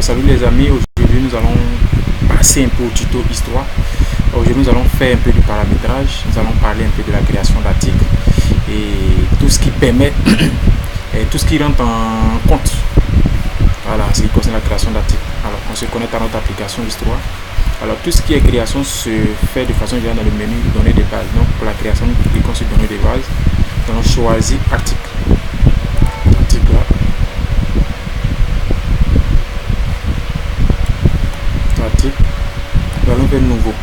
Salut les amis, aujourd'hui nous allons passer un peu au tuto histoire. Aujourd'hui nous allons faire un peu du paramétrage, nous allons parler un peu de la création d'articles et tout ce qui permet et tout ce qui rentre en compte. Voilà, ce qui concerne la création d'articles. Alors on se connecte à notre application histoire. Alors tout ce qui est création se fait de façon générale dans le menu données de base. Donc pour la création, nous cliquons sur données de base. Nous allons choisir article. Article là. Article. Nous allons faire nouveau.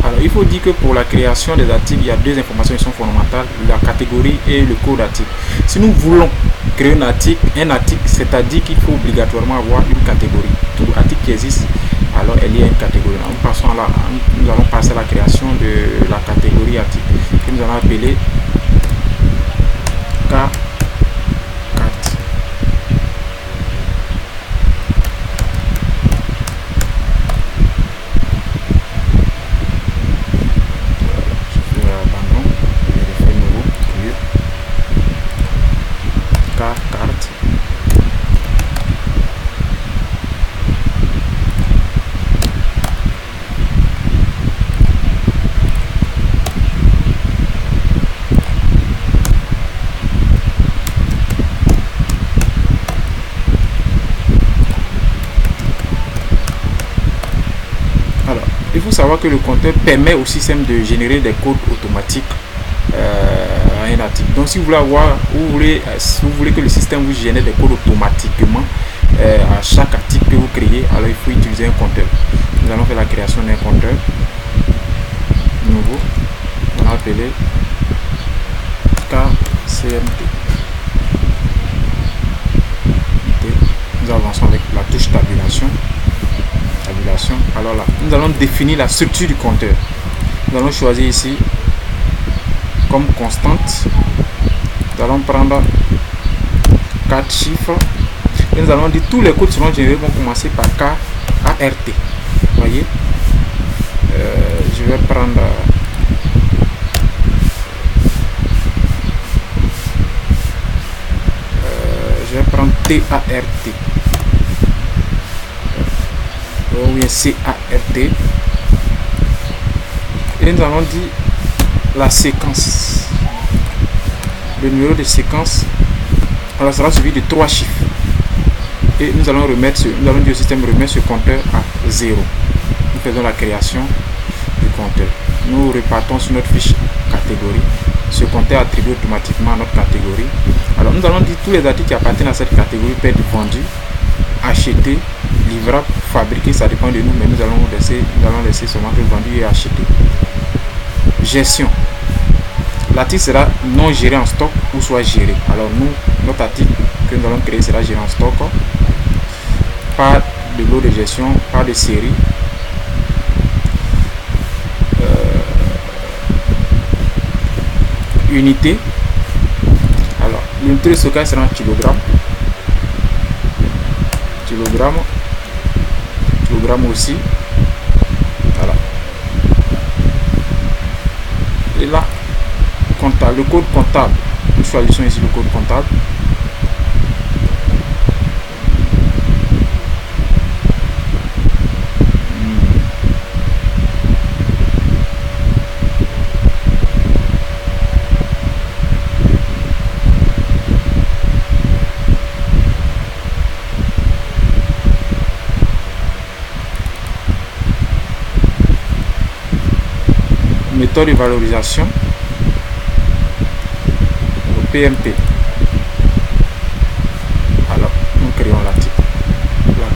Alors il faut dire que pour la création des articles, il y a deux informations qui sont fondamentales, la catégorie et le code d'article. Si nous voulons créer un article, c'est-à-dire qu'il faut obligatoirement avoir une catégorie. Tout article qui existe, alors elle y a une catégorie. Nous allons passer à la création de la catégorie article que nous allons appeler K4. Carte. Alors, il faut savoir que le compteur permet au système de générer des codes automatiques un article. Donc si vous voulez que le système vous génère des codes automatiquement à chaque article que vous créez, alors il faut utiliser un compteur. Nous allons faire la création d'un compteur nouveau. On va appeler KCMT. Nous avançons avec la touche tabulation. Alors là, nous allons définir la structure du compteur. Nous allons choisir ici comme constante. Nous allons prendre 4 chiffres et nous allons dire tous les codes seront générés vont commencer par KART. Voyez, je vais prendre TART ou bien CART et nous allons dire la séquence, le numéro de séquence. Alors sera suivi de 3 chiffres et nous allons dire au système remettre ce compteur à 0. Nous faisons la création du compteur. Nous repartons sur notre fiche catégorie. Ce compteur attribue automatiquement à notre catégorie. Alors nous allons dire tous les articles qui appartiennent à cette catégorie peuvent être vendus, achetés, livrables, fabriqués, ça dépend de nous, mais nous allons laisser seulement que vendu et acheté. Gestion. L'article sera non géré en stock ou soit géré. Alors notre article que nous allons créer sera géré en stock. Pas de lot de gestion, pas de série. Unité. Alors l'unité de stockage sera en kilogramme. Kilogramme aussi. Voilà. Et là, le code comptable. Nous choisissons ici le code comptable. Méthode de valorisation, le PMP. Alors nous créons l'article, la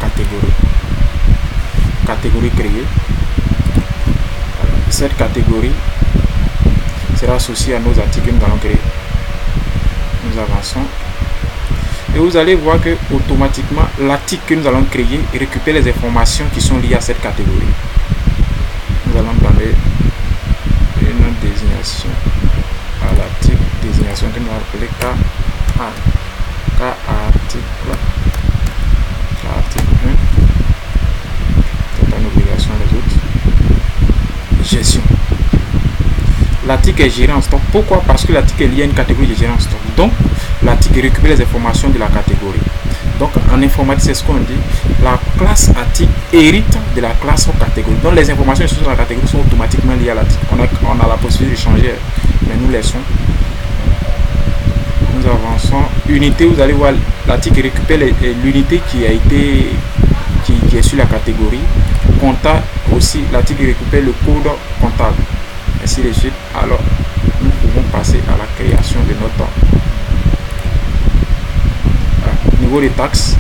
catégorie créée. Alors, cette catégorie sera associée à nos articles que nous allons créer. Nous avançons et vous allez voir que automatiquement l'article que nous allons créer récupère les informations qui sont liées à cette catégorie. Nous allons donner une désignation à l'article, désignation que nous allons appeler article 1. C'est une obligation les autres. Gestion. L'article est géré en stock. Pourquoi? Parce que l'article est lié à une catégorie de géré en stock. Donc l'article récupère les informations de la catégorie. Donc en informatique, c'est ce qu'on dit. La classe article hérite de la classe catégorie. Donc les informations sur la catégorie sont automatiquement liées à l'article. On a la possibilité de changer, mais nous laissons. Nous avançons. Unité, vous allez voir, l'article récupère l'unité qui a été qui est sur la catégorie. Comptable aussi, l'article récupère le code comptable. Ainsi de suite. Alors, nous pouvons passer à la création de notre niveau des taxes.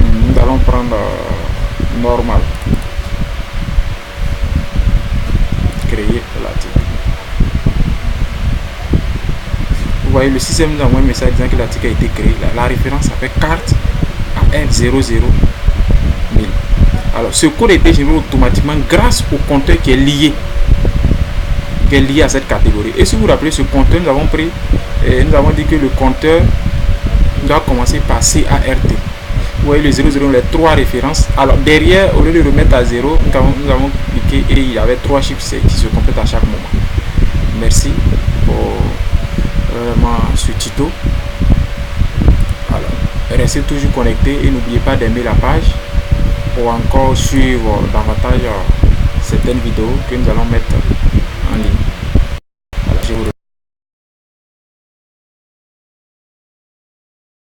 Nous allons prendre normal. Créer l'article. Vous voyez, le système nous envoie un message disant que l'article a été créé. La référence s'appelle carte AR00 1000. Alors, ce code a été généré automatiquement grâce au compteur qui est lié à cette catégorie. Et si vous vous rappelez, ce compteur, nous avons dit que le compteur doit commencer par CART. Vous voyez le 00, les 3 références. Alors, derrière, au lieu de remettre à 0, nous avons cliqué et il y avait 3 chiffres qui se complètent à chaque moment. Merci pour ce tuto. Alors, restez toujours connectés et n'oubliez pas d'aimer la page pour encore suivre davantage certaines vidéos que nous allons mettre en ligne.